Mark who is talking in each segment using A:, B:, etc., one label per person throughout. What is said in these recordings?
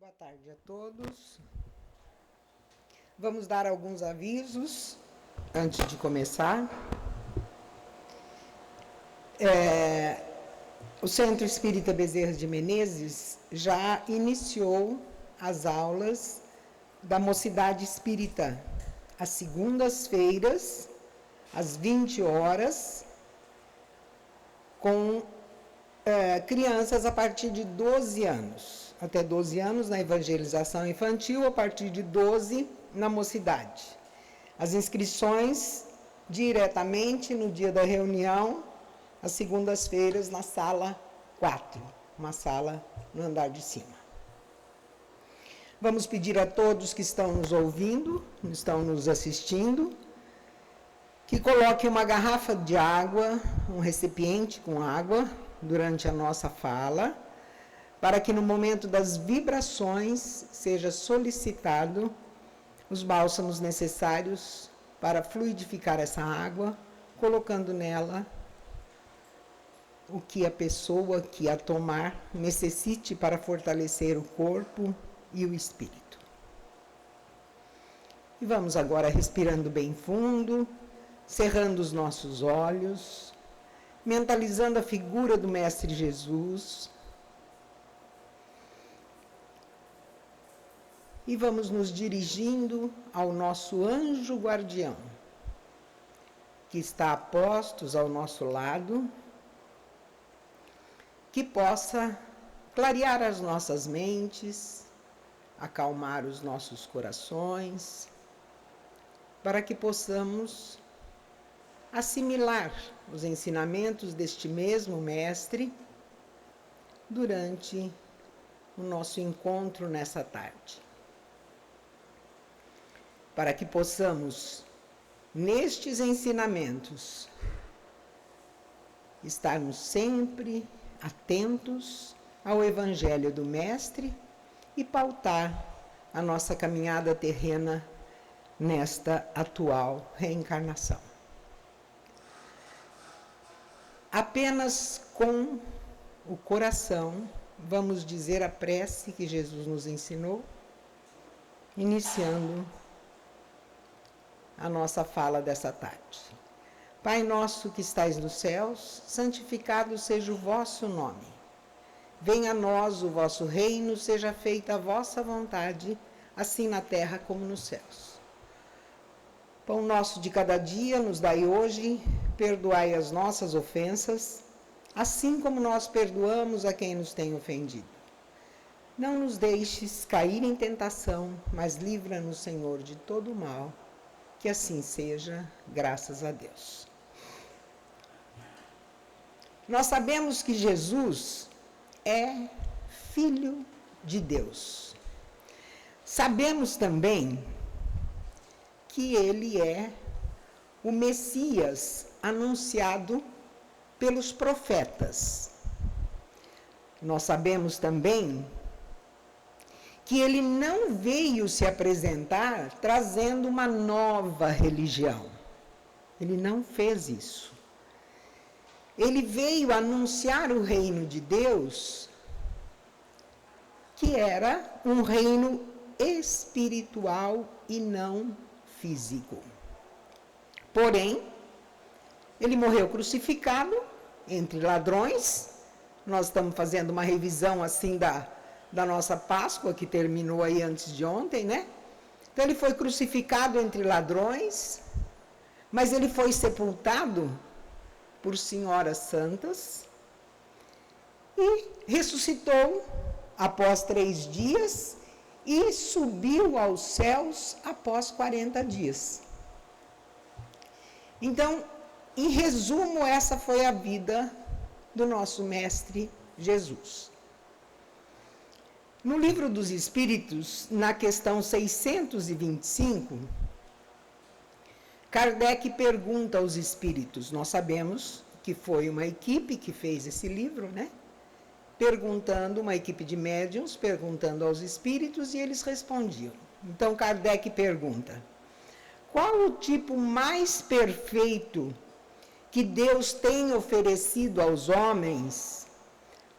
A: Boa tarde a todos. Vamos dar alguns avisos antes de começar. O Centro Espírita Bezerra de Menezes já iniciou as aulas da Mocidade Espírita, às segundas-feiras, às 20 horas, com crianças a partir de 12 anos. Até 12 anos na evangelização infantil, a partir de 12 na mocidade. As inscrições diretamente no dia da reunião, às segundas-feiras, na sala 4, uma sala no andar de cima. Vamos pedir a todos que estão nos ouvindo, estão nos assistindo, que coloquem uma garrafa de água, um recipiente com água, durante a nossa fala, para que no momento das vibrações seja solicitado os bálsamos necessários para fluidificar essa água, colocando nela o que a pessoa que a tomar necessite para fortalecer o corpo e o espírito. E vamos agora respirando bem fundo, cerrando os nossos olhos, mentalizando a figura do Mestre Jesus. E vamos nos dirigindo ao nosso anjo guardião, que está a postos ao nosso lado, que possa clarear as nossas mentes, acalmar os nossos corações, para que possamos assimilar os ensinamentos deste mesmo Mestre durante o nosso encontro nessa tarde. Para que possamos, nestes ensinamentos, estarmos sempre atentos ao Evangelho do Mestre e pautar a nossa caminhada terrena nesta atual reencarnação. Apenas com o coração vamos dizer a prece que Jesus nos ensinou, iniciando a nossa fala dessa tarde. Pai nosso que estais nos céus, santificado seja o vosso nome. Venha a nós o vosso reino, seja feita a vossa vontade, assim na terra como nos céus. Pão nosso de cada dia nos dai hoje, perdoai as nossas ofensas, assim como nós perdoamos a quem nos tem ofendido. Não nos deixes cair em tentação, mas livra-nos, Senhor, de todo o mal. Que assim seja, graças a Deus. Nós sabemos que Jesus é Filho de Deus. Sabemos também que ele é o Messias anunciado pelos profetas. Nós sabemos também que ele não veio se apresentar trazendo uma nova religião. Ele não fez isso. Ele veio anunciar o reino de Deus, que era um reino espiritual e não físico. Porém, ele morreu crucificado entre ladrões. Nós estamos fazendo uma revisão assim da nossa Páscoa, que terminou aí antes de ontem, né? Então ele foi crucificado entre ladrões, mas ele foi sepultado por senhoras santas e ressuscitou após 3 dias e subiu aos céus após 40 dias. Então, em resumo, essa foi a vida do nosso Mestre Jesus. No Livro dos Espíritos, na questão 625, Kardec pergunta aos espíritos, nós sabemos que foi uma equipe que fez esse livro, né? Perguntando, uma equipe de médiuns, perguntando aos espíritos e eles respondiam. Então Kardec pergunta: qual o tipo mais perfeito que Deus tem oferecido aos homens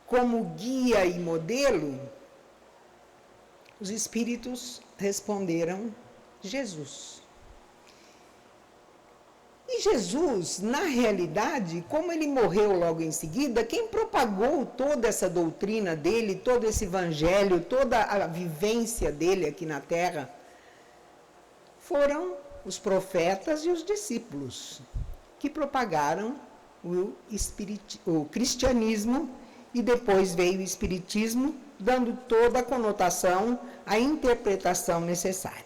A: como guia e modelo? Os espíritos responderam: Jesus. E Jesus, na realidade, como ele morreu logo em seguida, quem propagou toda essa doutrina dele, todo esse evangelho, toda a vivência dele aqui na Terra, foram os profetas e os discípulos, que propagaram o cristianismo, e depois veio o espiritismo, dando toda a conotação, a interpretação necessária.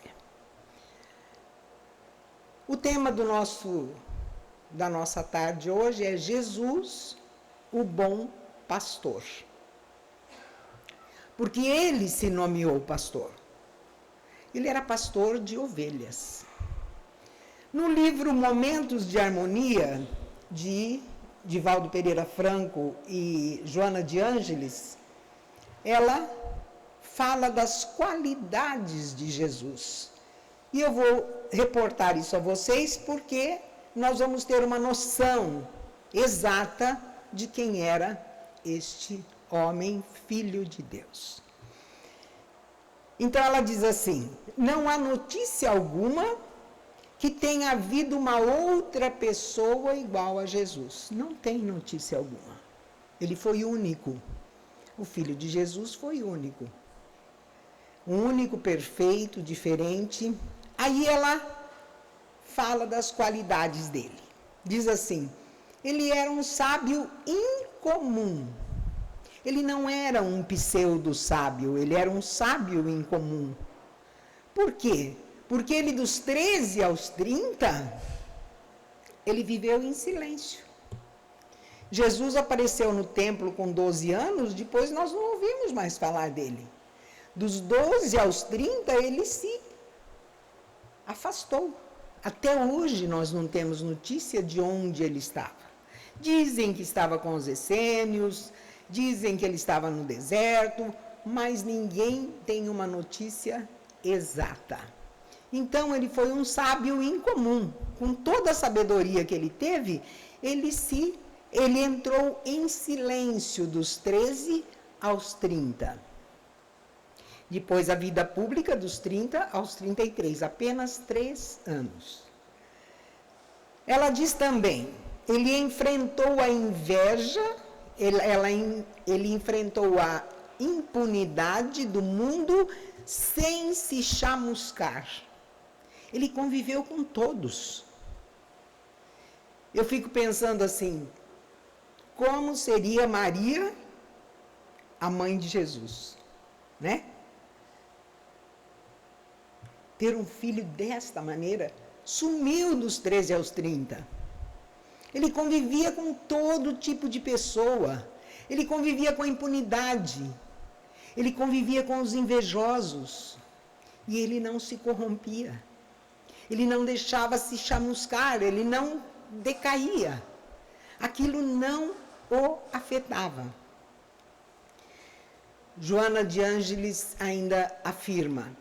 A: O tema da nossa tarde hoje é Jesus, o bom pastor. Porque ele se nomeou pastor. Ele era pastor de ovelhas. No livro Momentos de Harmonia, de Divaldo Pereira Franco e Joana de Ângeles, ela fala das qualidades de Jesus. E eu vou reportar isso a vocês porque nós vamos ter uma noção exata de quem era este homem, filho de Deus. Então ela diz assim: não há notícia alguma que tenha havido uma outra pessoa igual a Jesus. Não tem notícia alguma. Ele foi único. O filho de Jesus foi único. Único, perfeito, diferente. Aí ela fala das qualidades dele. Diz assim: ele era um sábio incomum. Ele não era um pseudo-sábio, ele era um sábio incomum. Por quê? Porque ele, dos 13 aos 30, ele viveu em silêncio. Jesus apareceu no templo com 12 anos, depois nós não ouvimos mais falar dele. Dos 12 aos 30, ele se afastou. Até hoje nós não temos notícia de onde ele estava. Dizem que estava com os essênios, dizem que ele estava no deserto, mas ninguém tem uma notícia exata. Então ele foi um sábio incomum. Com toda a sabedoria que ele teve, ele entrou em silêncio dos 13 aos 30. Depois a vida pública dos 30 aos 33, apenas 3 anos. Ela diz também, ele enfrentou a inveja, ele enfrentou a impunidade do mundo sem se chamuscar. Ele conviveu com todos. Eu fico pensando assim, como seria Maria, a mãe de Jesus, né? Ter um filho desta maneira, sumiu dos 13 aos 30. Ele convivia com todo tipo de pessoa. Ele convivia com a impunidade. Ele convivia com os invejosos. E ele não se corrompia. Ele não deixava se chamuscar, ele não decaía. Aquilo não o afetava. Joana de Ângeles ainda afirma,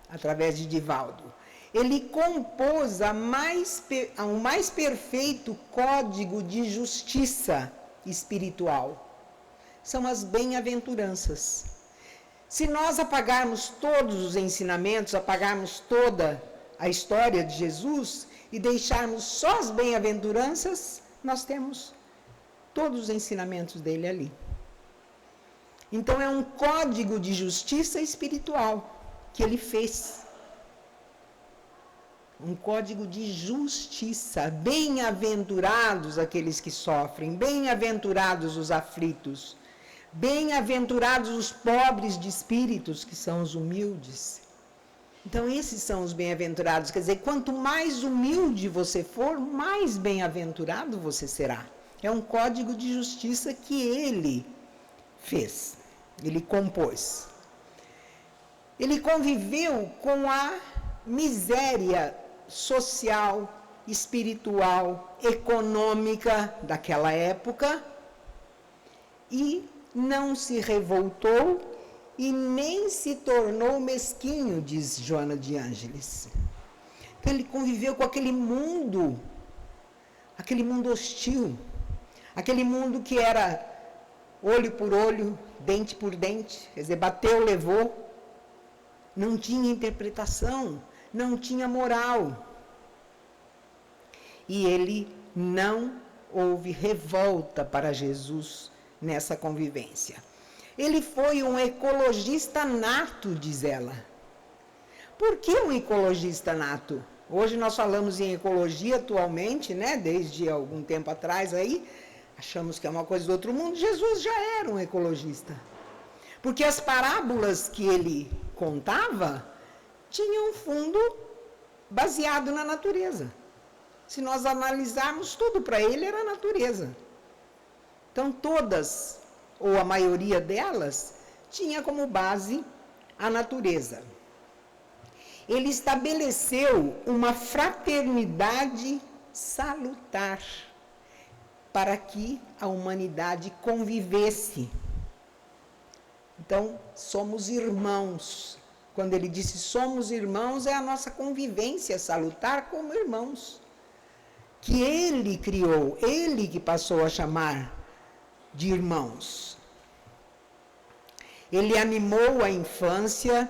A: através de Divaldo, ele compôs o mais perfeito código de justiça espiritual. São as bem-aventuranças. Se nós apagarmos todos os ensinamentos, apagarmos toda a história de Jesus e deixarmos só as bem-aventuranças, nós temos todos os ensinamentos dele ali. Então é um código de justiça espiritual que ele fez. Um código de justiça. Bem-aventurados aqueles que sofrem, bem-aventurados os aflitos, bem-aventurados os pobres de espíritos, que são os humildes. Então esses são os bem-aventurados, quer dizer, quanto mais humilde você for, mais bem-aventurado você será. É um código de justiça que ele fez, ele compôs. Ele conviveu com a miséria social, espiritual, econômica daquela época e não se revoltou e nem se tornou mesquinho, diz Joana de Ângeles. Então ele conviveu com aquele mundo hostil, aquele mundo que era olho por olho, dente por dente, quer dizer, bateu, levou. não tinha interpretação, não tinha moral. E ele não houve revolta para Jesus nessa convivência. Ele foi um ecologista nato, diz ela. Por que um ecologista nato? Hoje nós falamos em ecologia atualmente, né? Desde algum tempo atrás aí, achamos que é uma coisa do outro mundo. Jesus já era um ecologista. Porque as parábolas que ele contava tinham um fundo baseado na natureza. Se nós analisarmos tudo para ele, era a natureza. Então, todas, ou a maioria delas, tinha como base a natureza. Ele estabeleceu uma fraternidade salutar para que a humanidade convivesse. Então, somos irmãos. Quando ele disse somos irmãos, é a nossa convivência salutar como irmãos. Que ele criou, ele que passou a chamar de irmãos. Ele animou a infância,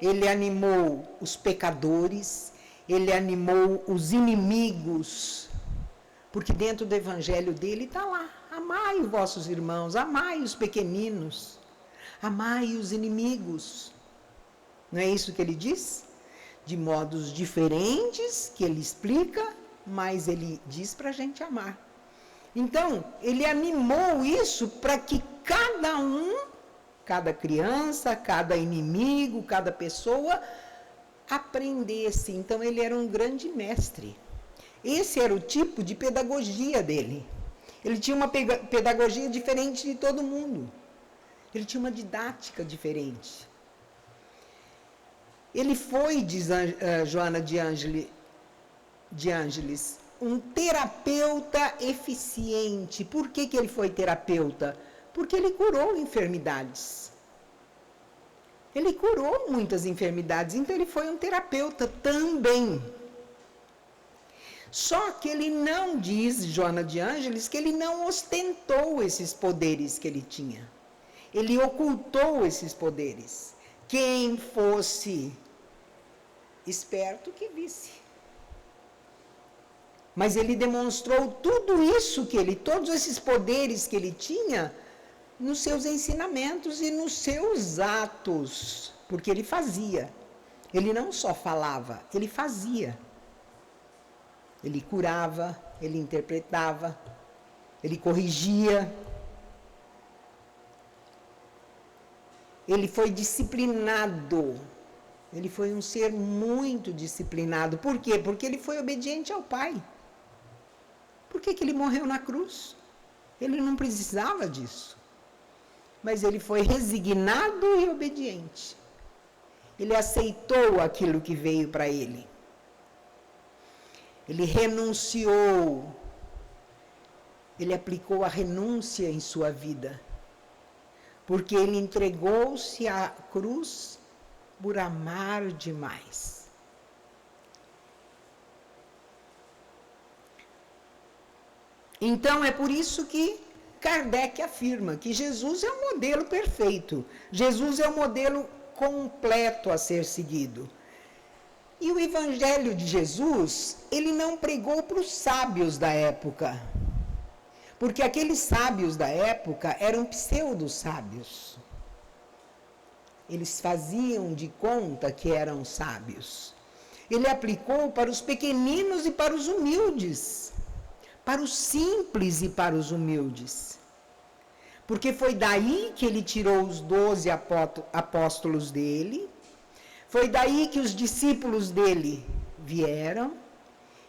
A: ele animou os pecadores, ele animou os inimigos, porque dentro do evangelho dele está lá, amai os vossos irmãos, amai os pequeninos, amai os inimigos. Não é isso que ele diz? De modos diferentes, que ele explica, mas ele diz para a gente amar. Então, ele animou isso para que cada um, cada criança, cada inimigo, cada pessoa, aprendesse. Então, ele era um grande mestre. Esse era o tipo de pedagogia dele. Ele tinha uma pedagogia diferente de todo mundo. Ele tinha uma didática diferente. Ele foi, diz Joana de Ângeles, um terapeuta eficiente. Por que ele foi terapeuta? Porque ele curou enfermidades. Ele curou muitas enfermidades, então ele foi um terapeuta também. Só que ele não, diz Joana de Ângeles, que ele não ostentou esses poderes que ele tinha. Ele ocultou esses poderes. Quem fosse esperto que visse. Mas ele demonstrou tudo isso que ele, todos esses poderes que ele tinha, nos seus ensinamentos e nos seus atos, porque ele fazia. Ele não só falava, ele fazia. Ele curava, ele interpretava, ele corrigia. Ele foi disciplinado. Ele foi um ser muito disciplinado. Por quê? Porque ele foi obediente ao Pai. Por que ele morreu na cruz? Ele não precisava disso. Mas ele foi resignado e obediente. Ele aceitou aquilo que veio para ele. Ele renunciou. Ele aplicou a renúncia em sua vida. Porque ele entregou-se à cruz por amar demais. Então, é por isso que Kardec afirma que Jesus é o modelo perfeito. Jesus é o modelo completo a ser seguido. E o Evangelho de Jesus, ele não pregou para os sábios da época. Porque aqueles sábios da época eram pseudo-sábios. Eles faziam de conta que eram sábios. Ele aplicou para os pequeninos e para os humildes. Para os simples e para os humildes. Porque foi daí que ele tirou os 12 apóstolos dele. Foi daí que os discípulos dele vieram.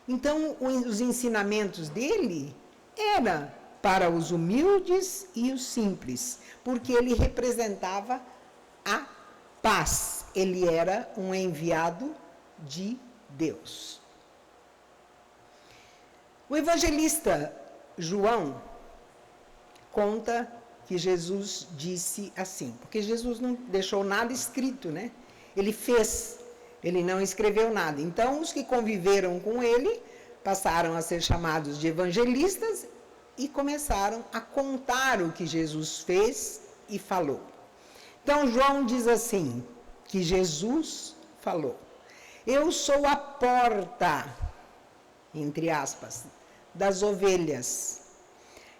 A: Então, os ensinamentos dele eram para os humildes e os simples, porque ele representava a paz. Ele era um enviado de Deus. O evangelista João conta que Jesus disse assim, porque Jesus não deixou nada escrito, né? Ele fez, ele não escreveu nada. Então, os que conviveram com ele passaram a ser chamados de evangelistas e começaram a contar o que Jesus fez e falou. Então, João diz assim, que Jesus falou. Eu sou a porta, entre aspas, das ovelhas.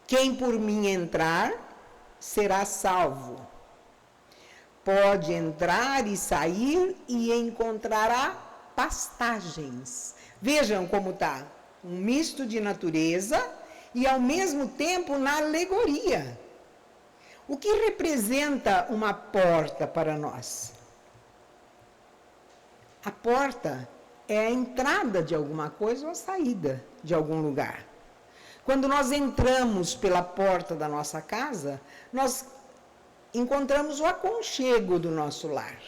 A: Quem por mim entrar, será salvo. Pode entrar e sair e encontrará pastagens. Vejam como está, um misto de natureza e ao mesmo tempo na alegoria. O que representa uma porta para nós? A porta é a entrada de alguma coisa ou a saída de algum lugar. Quando nós entramos pela porta da nossa casa, nós encontramos o aconchego do nosso lar.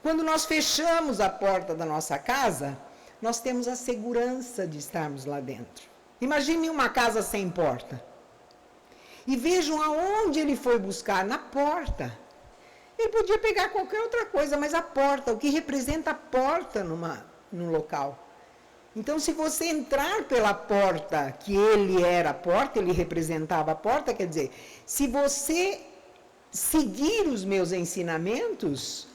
A: Quando nós fechamos a porta da nossa casa, nós temos a segurança de estarmos lá dentro. Imagine uma casa sem porta. E vejam aonde ele foi buscar, na porta. Ele podia pegar qualquer outra coisa, mas a porta, o que representa a porta num local. Então, se você entrar pela porta, que ele era a porta, ele representava a porta, quer dizer, se você seguir os meus ensinamentos,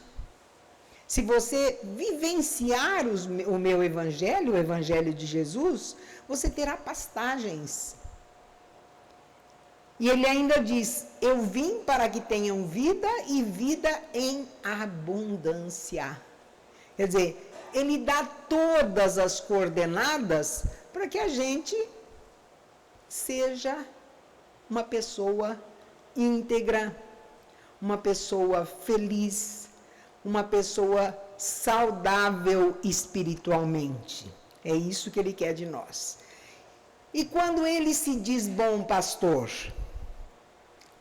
A: se você vivenciar o meu evangelho, o evangelho de Jesus, você terá pastagens. E ele ainda diz, eu vim para que tenham vida e vida em abundância. Quer dizer, ele dá todas as coordenadas para que a gente seja uma pessoa íntegra, uma pessoa feliz, uma pessoa saudável espiritualmente. É isso que ele quer de nós. E quando ele se diz bom pastor,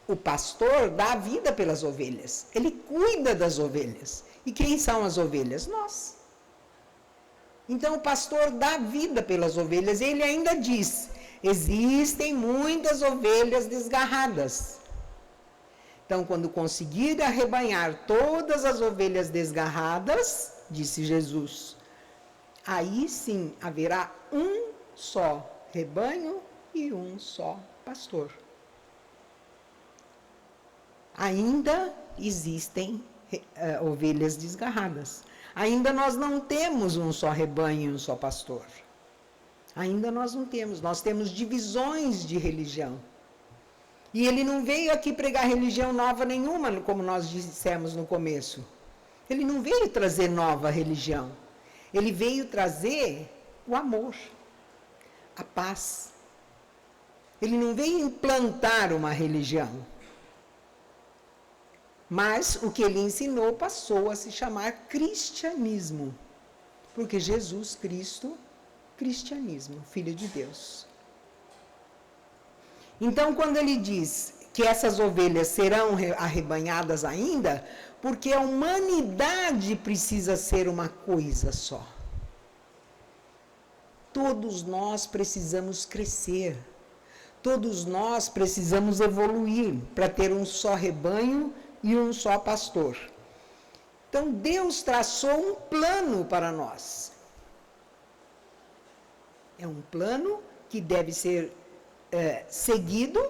A: o pastor dá a vida pelas ovelhas, ele cuida das ovelhas. E quem são as ovelhas? Nós. Então o pastor dá vida pelas ovelhas, e ele ainda diz, existem muitas ovelhas desgarradas. Então, quando conseguir arrebanhar todas as ovelhas desgarradas, disse Jesus, aí sim haverá um só rebanho e um só pastor. Ainda existem ovelhas desgarradas. Ainda nós não temos um só rebanho e um só pastor. Ainda nós não temos. Nós temos divisões de religião. E ele não veio aqui pregar religião nova nenhuma, como nós dissemos no começo. Ele não veio trazer nova religião. Ele veio trazer o amor, a paz. Ele não veio implantar uma religião. Mas o que ele ensinou passou a se chamar cristianismo. Porque Jesus Cristo, cristianismo, Filho de Deus. Então, quando ele diz que essas ovelhas serão arrebanhadas ainda, porque a humanidade precisa ser uma coisa só. Todos nós precisamos crescer. Todos nós precisamos evoluir para ter um só rebanho e um só pastor. Então, Deus traçou um plano para nós. É um plano que deve ser seguido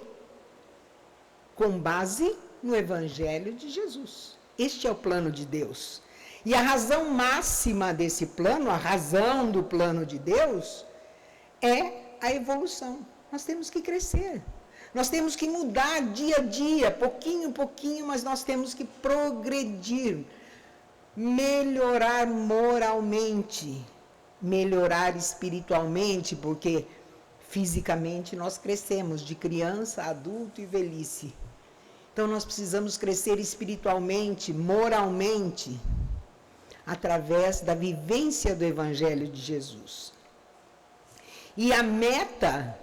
A: com base no Evangelho de Jesus. Este é o plano de Deus. E a razão máxima desse plano, a razão do plano de Deus, é a evolução. Nós temos que crescer. Nós temos que mudar dia a dia, pouquinho, pouquinho, mas nós temos que progredir, melhorar moralmente, melhorar espiritualmente, porque fisicamente nós crescemos de criança, adulto e velhice. Então nós precisamos crescer espiritualmente, moralmente, através da vivência do Evangelho de Jesus. E a meta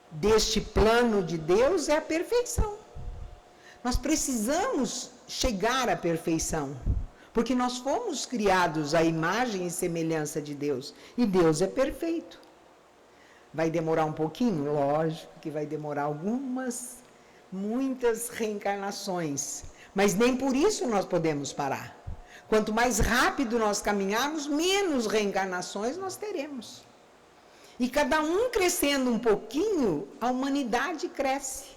A: deste plano de Deus é a perfeição. Nós precisamos chegar à perfeição, porque nós fomos criados à imagem e semelhança de Deus, e Deus é perfeito. Vai demorar um pouquinho? Lógico que vai demorar muitas reencarnações, mas nem por isso nós podemos parar. Quanto mais rápido nós caminharmos, menos reencarnações nós teremos. E cada um crescendo um pouquinho, a humanidade cresce.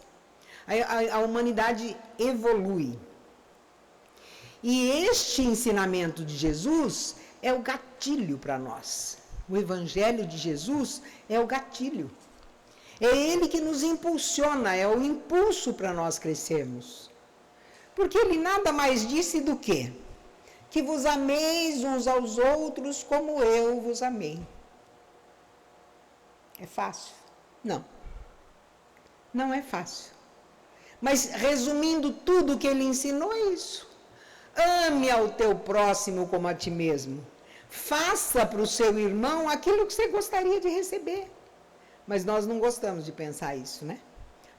A: A humanidade evolui. E este ensinamento de Jesus é o gatilho para nós. O Evangelho de Jesus é o gatilho. É ele que nos impulsiona, é o impulso para nós crescermos. Porque ele nada mais disse do que vos ameis uns aos outros como eu vos amei. É fácil? Não. Não é fácil. Mas resumindo tudo que ele ensinou é isso. Ame ao teu próximo como a ti mesmo. Faça para o seu irmão aquilo que você gostaria de receber. Mas nós não gostamos de pensar isso, né?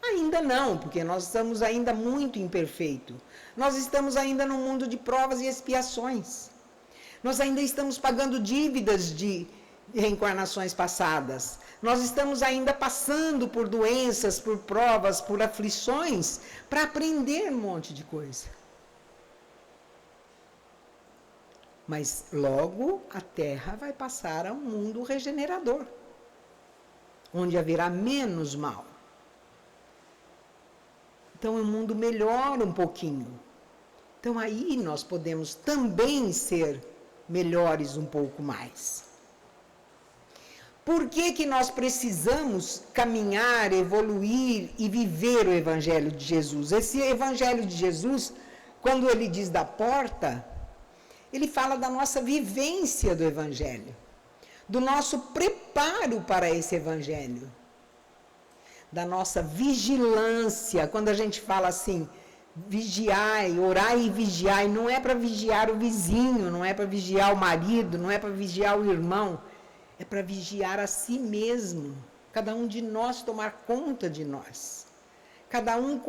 A: Ainda não, porque nós estamos ainda muito imperfeitos. Nós estamos ainda num mundo de provas e expiações. Nós ainda estamos pagando dívidas de reencarnações passadas. Nós estamos ainda passando por doenças, por provas, por aflições, para aprender um monte de coisa. Mas logo a Terra vai passar a um mundo regenerador, onde haverá menos mal. Então o mundo melhora um pouquinho. Então aí nós podemos também ser melhores um pouco mais. Por que nós precisamos caminhar, evoluir e viver o Evangelho de Jesus? Esse Evangelho de Jesus, quando ele diz da porta, ele fala da nossa vivência do Evangelho, do nosso preparo para esse Evangelho, da nossa vigilância. Quando a gente fala assim, vigiai, orai e vigiai, não é para vigiar o vizinho, não é para vigiar o marido, não é para vigiar o irmão, é para vigiar a si mesmo. Cada um de nós tomar conta de nós. Cada um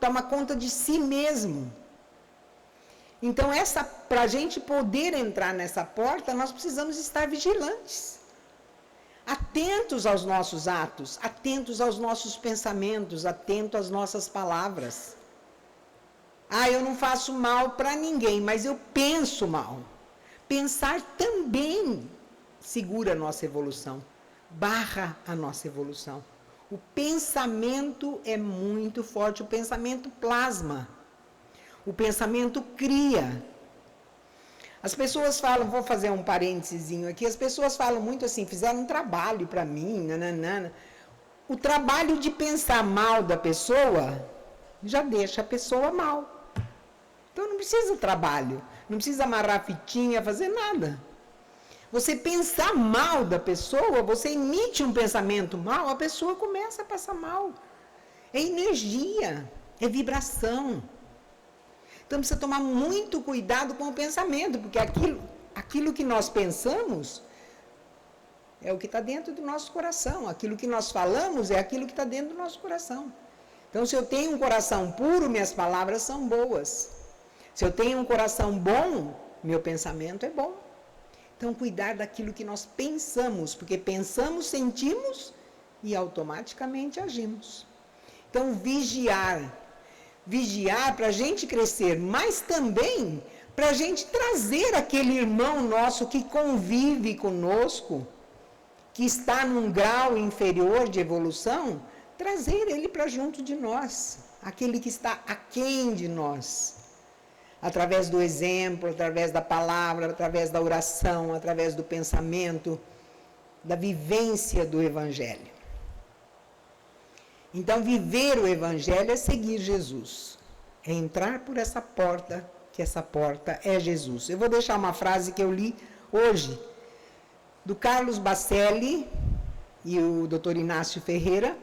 A: toma conta de si mesmo. Então, para a gente poder entrar nessa porta, nós precisamos estar vigilantes. Atentos aos nossos atos, atentos aos nossos pensamentos, atentos às nossas palavras. Eu não faço mal para ninguém, mas eu penso mal. Pensar também segura a nossa evolução, barra a nossa evolução. O pensamento é muito forte, o pensamento plasma. O pensamento cria. As pessoas falam, vou fazer um parênteses aqui, as pessoas falam muito assim, fizeram um trabalho para mim, nananana. O trabalho de pensar mal da pessoa já deixa a pessoa mal. Então não precisa trabalho, não precisa amarrar fitinha, fazer nada. Você pensar mal da pessoa, você emite um pensamento mal, a pessoa começa a passar mal. É energia, é vibração. Então, precisa tomar muito cuidado com o pensamento, porque aquilo que nós pensamos é o que está dentro do nosso coração. Aquilo que nós falamos é aquilo que está dentro do nosso coração. Então, se eu tenho um coração puro, minhas palavras são boas. Se eu tenho um coração bom, meu pensamento é bom. Então, cuidar daquilo que nós pensamos, porque pensamos, sentimos e automaticamente agimos. Então, vigiar para a gente crescer, mas também para a gente trazer aquele irmão nosso que convive conosco, que está num grau inferior de evolução, trazer ele para junto de nós, aquele que está aquém de nós, através do exemplo, através da palavra, através da oração, através do pensamento, da vivência do Evangelho. Então, viver o Evangelho é seguir Jesus, é entrar por essa porta, que essa porta é Jesus. Eu vou deixar uma frase que eu li hoje, do Carlos Bacelli e o Dr. Inácio Ferreira,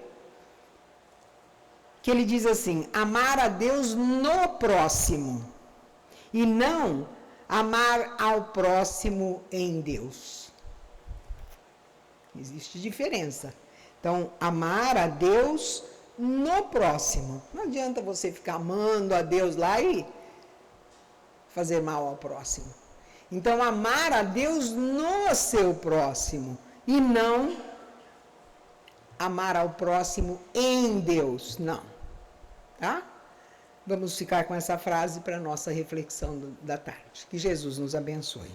A: que ele diz assim: amar a Deus no próximo, e não amar ao próximo em Deus. Existe diferença. Então, amar a Deus no próximo. Não adianta você ficar amando a Deus lá e fazer mal ao próximo. Então, amar a Deus no seu próximo e não amar ao próximo em Deus. Não. Tá? Vamos ficar com essa frase para a nossa reflexão da tarde. Que Jesus nos abençoe.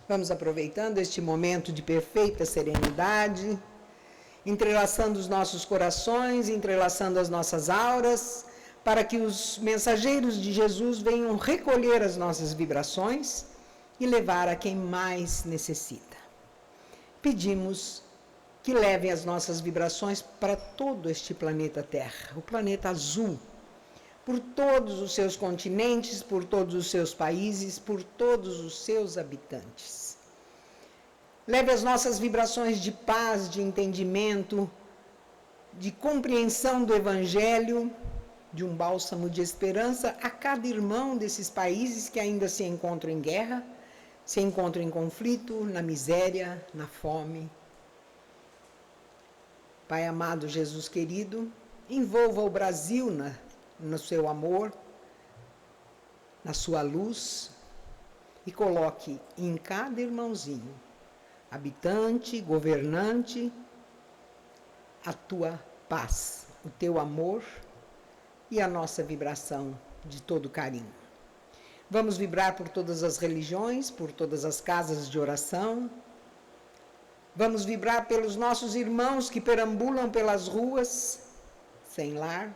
A: Vamos aproveitando este momento de perfeita serenidade entrelaçando os nossos corações, entrelaçando as nossas auras, para que os mensageiros de Jesus venham recolher as nossas vibrações e levar a quem mais necessita. Pedimos que levem as nossas vibrações para todo este planeta Terra, o planeta azul, por todos os seus continentes, por todos os seus países, por todos os seus habitantes. Leve as nossas vibrações de paz, de entendimento, de compreensão do Evangelho, de um bálsamo de esperança a cada irmão desses países que ainda se encontram em guerra, se encontram em conflito, na miséria, na fome. Pai amado, Jesus querido, envolva o Brasil no seu amor, na sua luz, e coloque em cada irmãozinho, habitante, governante, a tua paz, o teu amor e a nossa vibração de todo carinho. Vamos vibrar por todas as religiões, por todas as casas de oração. Vamos vibrar pelos nossos irmãos que perambulam pelas ruas, sem lar,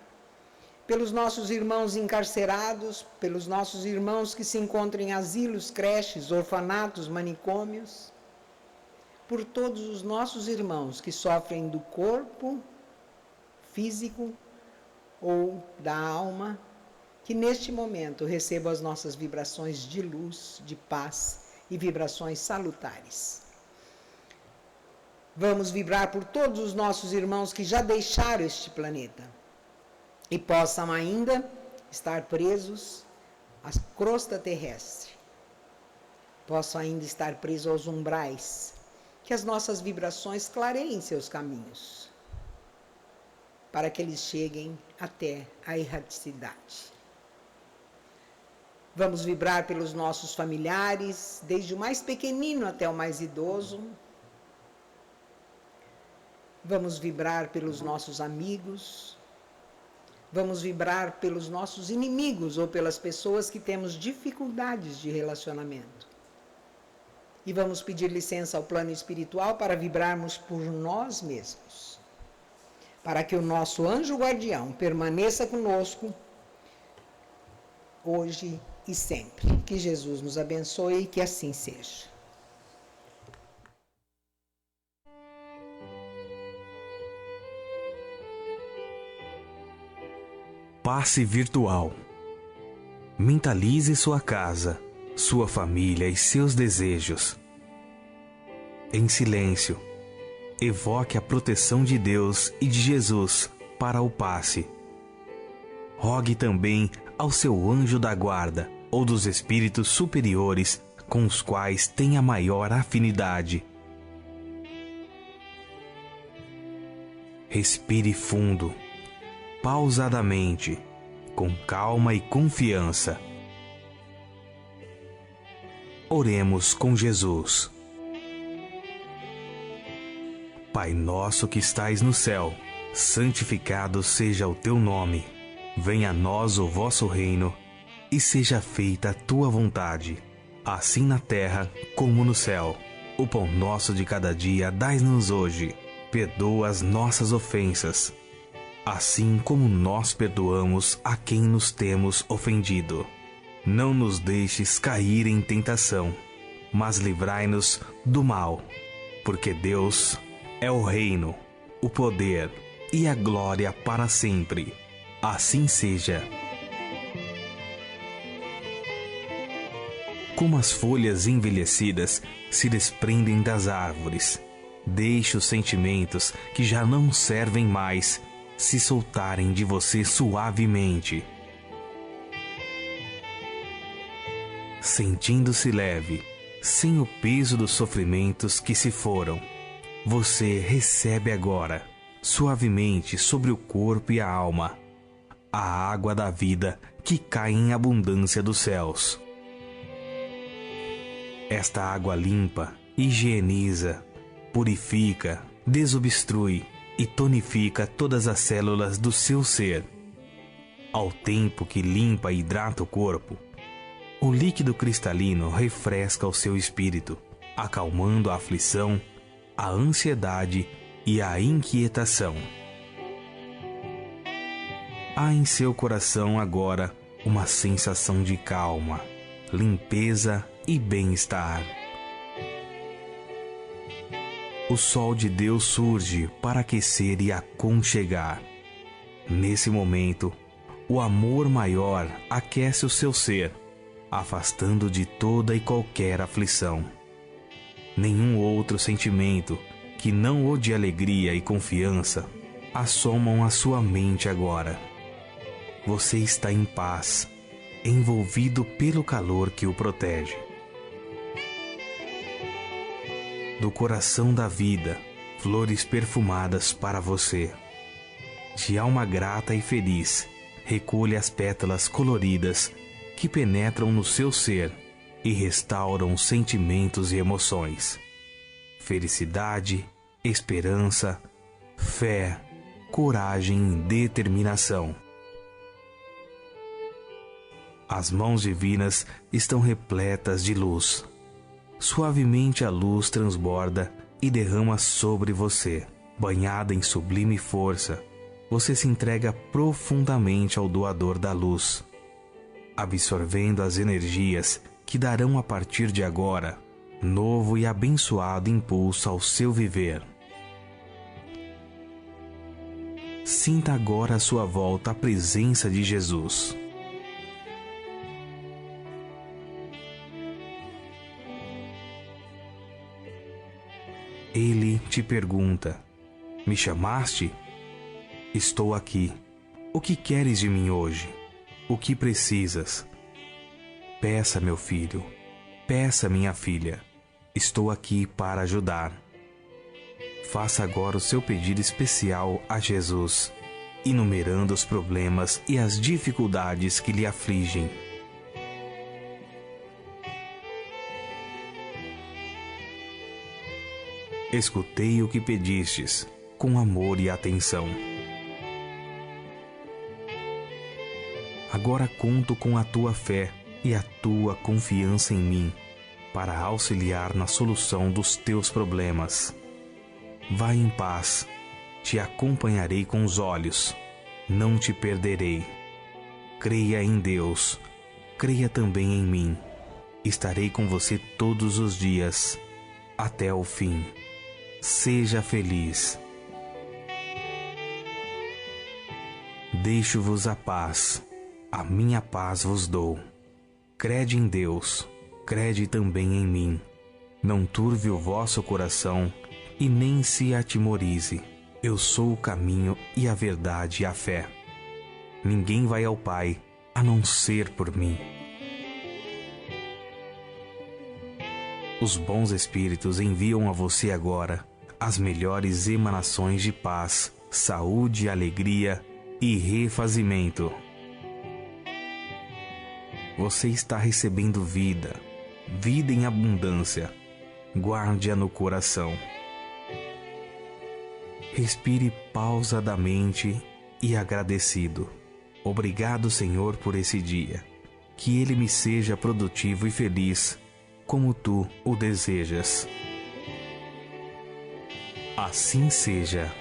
A: pelos nossos irmãos encarcerados, pelos nossos irmãos que se encontram em asilos, creches, orfanatos, manicômios, por todos os nossos irmãos que sofrem do corpo físico ou da alma, que neste momento recebam as nossas vibrações de luz, de paz e vibrações salutares. Vamos vibrar por todos os nossos irmãos que já deixaram este planeta e possam ainda estar presos à crosta terrestre, possam ainda estar presos aos umbrais, que as nossas vibrações clareiem seus caminhos, para que eles cheguem até a erraticidade. Vamos vibrar pelos nossos familiares, desde o mais pequenino até o mais idoso. Vamos vibrar pelos nossos amigos. Vamos vibrar pelos nossos inimigos ou pelas pessoas que temos dificuldades de relacionamento. E vamos pedir licença ao plano espiritual para vibrarmos por nós mesmos, para que o nosso anjo guardião permaneça conosco hoje e sempre. Que Jesus nos abençoe e que assim seja.
B: Passe virtual. Mentalize sua casa, sua família e seus desejos. Em silêncio, evoque a proteção de Deus e de Jesus para o passe. Rogue também ao seu anjo da guarda ou dos espíritos superiores com os quais tenha maior afinidade. Respire fundo, pausadamente, com calma e confiança. Oremos com Jesus. Pai nosso que estais no céu, santificado seja o teu nome. Venha a nós o vosso reino, e seja feita a tua vontade, assim na terra como no céu. O pão nosso de cada dia dai-nos hoje. Perdoa as nossas ofensas, assim como nós perdoamos a quem nos temos ofendido. Não nos deixes cair em tentação, mas livrai-nos do mal, porque Deus é o reino, o poder e a glória para sempre. Assim seja. Como as folhas envelhecidas se desprendem das árvores, deixe os sentimentos que já não servem mais se soltarem de você suavemente. Sentindo-se leve, sem o peso dos sofrimentos que se foram, você recebe agora, suavemente sobre o corpo e a alma, a água da vida que cai em abundância dos céus. Esta água limpa, higieniza, purifica, desobstrui e tonifica todas as células do seu ser. Ao tempo que limpa e hidrata o corpo, o líquido cristalino refresca o seu espírito, acalmando a aflição, a ansiedade e a inquietação. Há em seu coração agora uma sensação de calma, limpeza e bem-estar. O sol de Deus surge para aquecer e aconchegar. Nesse momento, o amor maior aquece o seu ser, afastando de toda e qualquer aflição. Nenhum outro sentimento, que não o de alegria e confiança, assomam a sua mente agora. Você está em paz, envolvido pelo calor que o protege. Do coração da vida, flores perfumadas para você. De alma grata e feliz, recolhe as pétalas coloridas que penetram no seu ser e restauram sentimentos e emoções. Felicidade, esperança, fé, coragem e determinação. As mãos divinas estão repletas de luz. Suavemente a luz transborda e derrama sobre você. Banhada em sublime força, você se entrega profundamente ao doador da luz, absorvendo as energias que darão a partir de agora novo e abençoado impulso ao seu viver. Sinta agora à sua volta a presença de Jesus. Ele te pergunta: me chamaste? Estou aqui. O que queres de mim hoje? O que precisas? Peça, meu filho. Peça, minha filha. Estou aqui para ajudar. Faça agora o seu pedido especial a Jesus, enumerando os problemas e as dificuldades que lhe afligem. Escutei o que pedistes, com amor e atenção. Agora conto com a tua fé e a tua confiança em mim, para auxiliar na solução dos teus problemas. Vai em paz, te acompanharei com os olhos, não te perderei. Creia em Deus, creia também em mim. Estarei com você todos os dias, até o fim. Seja feliz. Deixo-vos a paz, a minha paz vos dou. Crede em Deus, crede também em mim. Não turve o vosso coração e nem se atemorize. Eu sou o caminho e a verdade e a fé. Ninguém vai ao Pai a não ser por mim. Os bons espíritos enviam a você agora as melhores emanações de paz, saúde, alegria e refazimento. Você está recebendo vida, vida em abundância. Guarde-a no coração. Respire pausadamente e agradecido. Obrigado, Senhor, por esse dia. Que ele me seja produtivo e feliz, como tu o desejas. Assim seja.